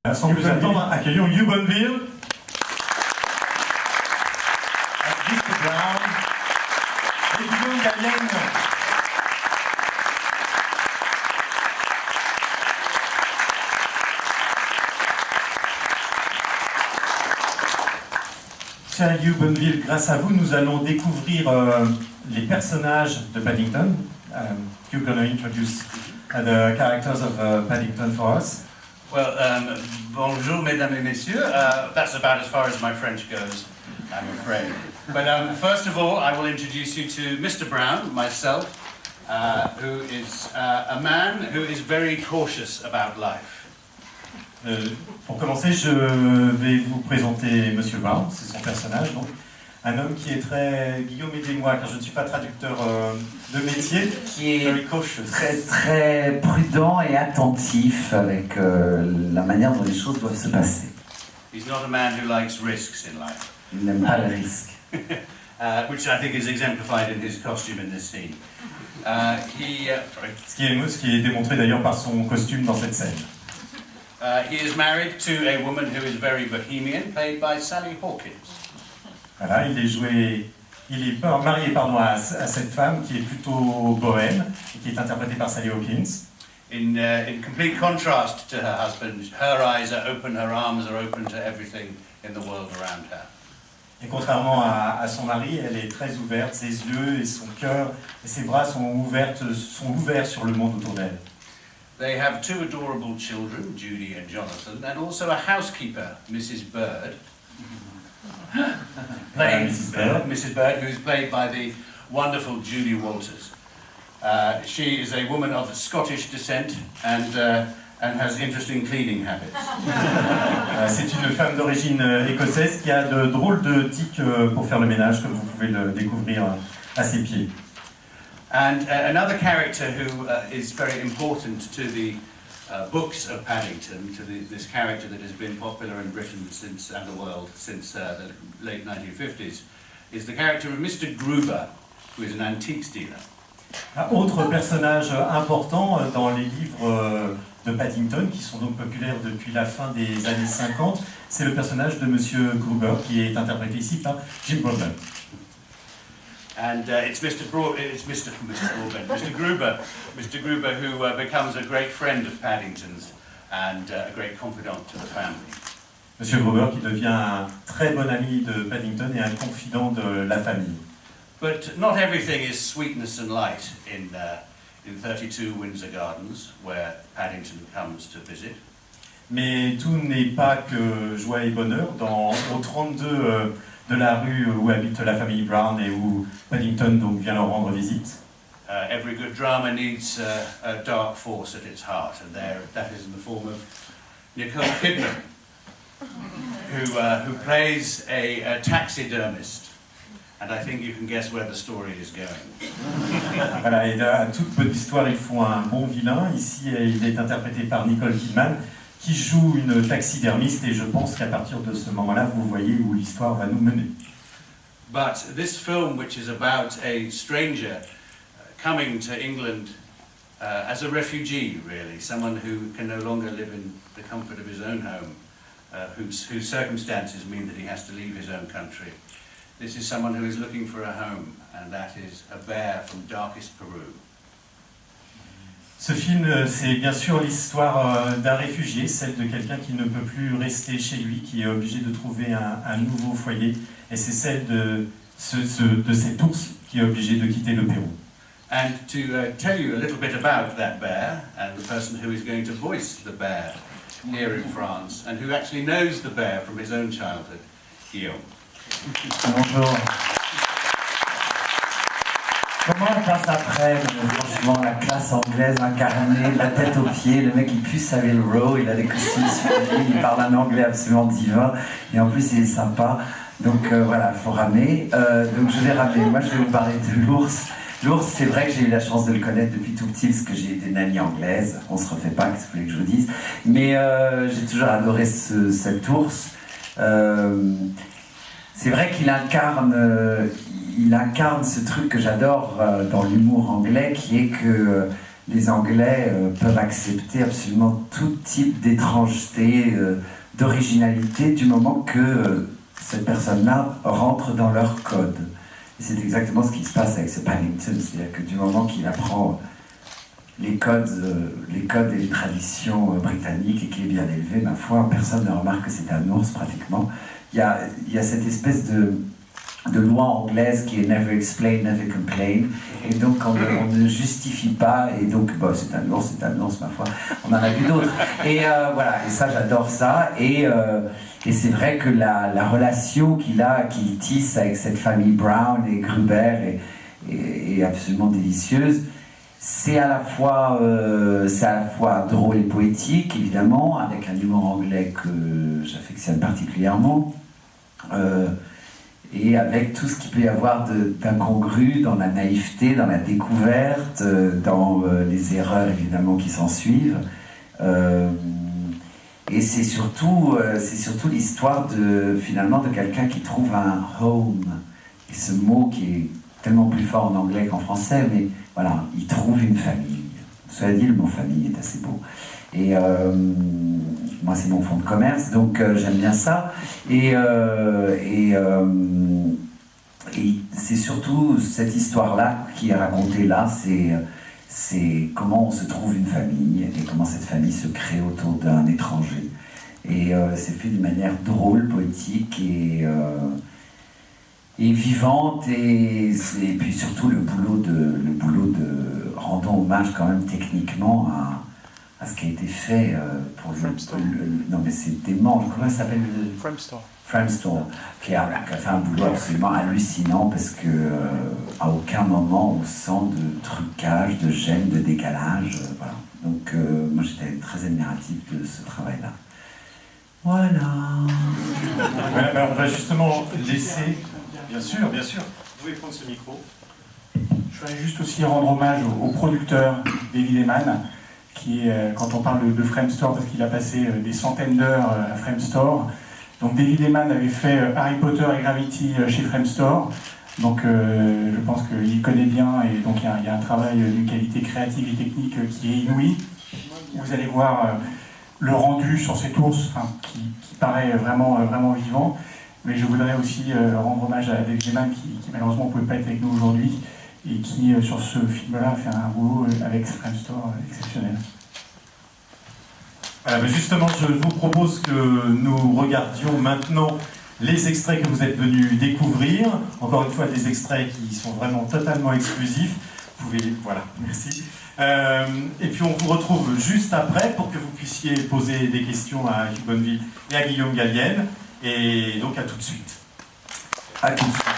Sans plus attendre, accueillons Hugh Bonneville, Mr. Brown et Guillaume Gallienne. Cher Hugh Bonneville, grâce à vous, nous allons découvrir les personnages de Paddington. You're going to introduce the characters of Paddington for us. Well, bonjour, mesdames et messieurs. That's about as far as my French goes, I'm afraid. But first of all, I will introduce you to Mr. Brown, myself, who is a man who is very cautious about life. Pour commencer, je vais vous présenter Monsieur Brown, c'est son personnage, donc un homme qui est très... Guillaume, aidez-moi, car je ne suis pas traducteur de métier, qui est very cautious. très prudent et attentif avec la manière dont les choses doivent se passer. He's not a man who likes risks in life, Il n'aime pas le risque. which I think is exemplified in his costume in this scene. Ce qui est démontré d'ailleurs par son costume dans cette scène. He is married to a woman who is very bohemian, played by Sally Hawkins. Voilà, il est marié à cette femme qui est plutôt bohème et qui est interprétée par Sally Hawkins. In complete contrast to her husband, her eyes are open, her arms are open to everything in the world around her. Et contrairement à son mari, elle est très ouverte, ses yeux et son cœur et ses bras sont ouverts sur le monde autour d'elle. They have two adorable children, Judy and Jonathan, and also a housekeeper, Mrs. Bird. Mrs. Bird, who is played by the wonderful Judy Walters. She is a woman of Scottish descent and has interesting cleaning habits. C'est une femme d'origine écossaise qui a de drôles de tics pour faire le ménage, comme vous pouvez le découvrir à ses pieds. And another character who is very important to the books of Paddington, to this character that has been popular in Britain and the world since the late 1950s, is the character of Mr. Gruber, who is an antiques dealer. Un autre personnage important dans les livres de Paddington, qui sont donc populaires depuis la fin des années 50, c'est le personnage de Monsieur Gruber, qui est interprété ici par Jim Broadbent. And it's Mr. Gruber who becomes a great friend of Paddington's and a great confidant to the family. Monsieur Gruber qui devient un très bon ami de Paddington et un confident de la famille. But not everything is sweetness and light in 32 Windsor Gardens, where Paddington comes to visit. Mais tout n'est pas que joie et bonheur au 32 de la rue où habite la famille Brown et où Paddington donc vient leur rendre visite. Every good drama needs a dark force at its heart, and that is in the form of Nicole Kidman, who plays a taxidermist. And I think you can guess where the story is going. Voilà, et à toute petite histoire, il faut un bon vilain. Ici, il est interprété par Nicole Kidman, qui joue une taxidermiste, et je pense qu'à partir de ce moment-là, vous voyez où l'histoire va nous mener. But this film, which is about a stranger coming to England as a refugee, really, someone who can no longer live in the comfort of his own home, whose circumstances mean that he has to leave his own country. This is someone who is looking for a home, and that is a bear from darkest Peru. Ce film, c'est bien sûr l'histoire d'un réfugié, celle de quelqu'un qui ne peut plus rester chez lui, qui est obligé de trouver un nouveau foyer, et c'est celle de cet ours qui est obligé de quitter le Pérou. And to tell you a little bit about that bear, and the person who is going to voice the bear here in France, and who actually knows the bear from his own childhood, Guillaume. Bonjour. Comment on passe après, franchement, la classe anglaise incarnée, la tête aux pieds, le mec il pue Savile Row, il a des costumes sur lui, il parle un anglais absolument divin, et en plus il est sympa, donc voilà, il faut ramer. Donc je vais ramer, moi je vais vous parler de l'ours. L'ours, c'est vrai que j'ai eu la chance de le connaître depuis tout petit, parce que j'ai été nanny anglaise, on se refait pas, qu'est-ce que vous voulez que je vous dise, mais j'ai toujours adoré cet ours. C'est vrai qu'il incarne ce truc que j'adore dans l'humour anglais, qui est que les Anglais peuvent accepter absolument tout type d'étrangeté, d'originalité, du moment que cette personne-là rentre dans leur code. Et c'est exactement ce qui se passe avec ce Paddington, c'est-à-dire que du moment qu'il apprend les codes et les traditions britanniques et qu'il est bien élevé, ma foi, personne ne remarque que c'est un ours pratiquement. Il y a cette espèce de loi anglaise qui est never explain, never complain, et donc on ne justifie pas, et donc bah, c'est un ours, ma foi, on en a vu d'autres. Et voilà, et ça j'adore ça, et c'est vrai que la relation qu'il tisse avec cette famille Brown et Gruber est absolument délicieuse. C'est à la fois drôle et poétique, évidemment, avec un humour anglais que j'affectionne particulièrement. Et avec tout ce qu'il peut y avoir d'incongru dans la naïveté, dans la découverte, dans les erreurs évidemment qui s'en suivent. Et c'est surtout l'histoire finalement de quelqu'un qui trouve un home. Et ce mot qui est tellement plus fort en anglais qu'en français, mais voilà, il trouve une famille. Cela dit, le mot famille est assez beau. Et moi, c'est mon fonds de commerce, donc j'aime bien ça. Et c'est surtout cette histoire-là qui est racontée là, c'est comment on se trouve une famille et comment cette famille se crée autour d'un étranger. Et c'est fait d'une manière drôle, poétique et vivante, et puis surtout le boulot de rendons hommage quand même techniquement à ce qui a été fait pour non mais c'est dément, comment ça s'appelle Framestore, qui a fait un boulot absolument hallucinant, parce que à aucun moment on sent de trucage, de gêne, de décalage, voilà. Donc moi j'étais très admiratif de ce travail-là. Voilà. Voilà, on va justement laisser. Bien sûr. Vous pouvez prendre ce micro. Je voudrais juste aussi rendre hommage au producteur David Eman, qui est, quand on parle de Framestore, parce qu'il a passé des centaines d'heures à Framestore. Donc David Eman avait fait Harry Potter et Gravity chez Framestore. Donc je pense qu'il connaît bien, et donc il y a un travail d'une qualité créative et technique qui est inouï. Vous allez voir le rendu sur cet ours, qui paraît vraiment vivant. Mais je voudrais aussi rendre hommage à David Eman, qui malheureusement ne pouvait pas être avec nous aujourd'hui, et qui, sur ce film-là, a fait un boulot avec Framestore exceptionnel. Voilà, justement, je vous propose que nous regardions maintenant les extraits que vous êtes venus découvrir. Encore une fois, des extraits qui sont vraiment totalement exclusifs. Vous pouvez, voilà, merci. Et puis on vous retrouve juste après pour que vous puissiez poser des questions à Hugh Bonneville et à Guillaume Gallienne. Et donc à tout de suite. À tout de suite.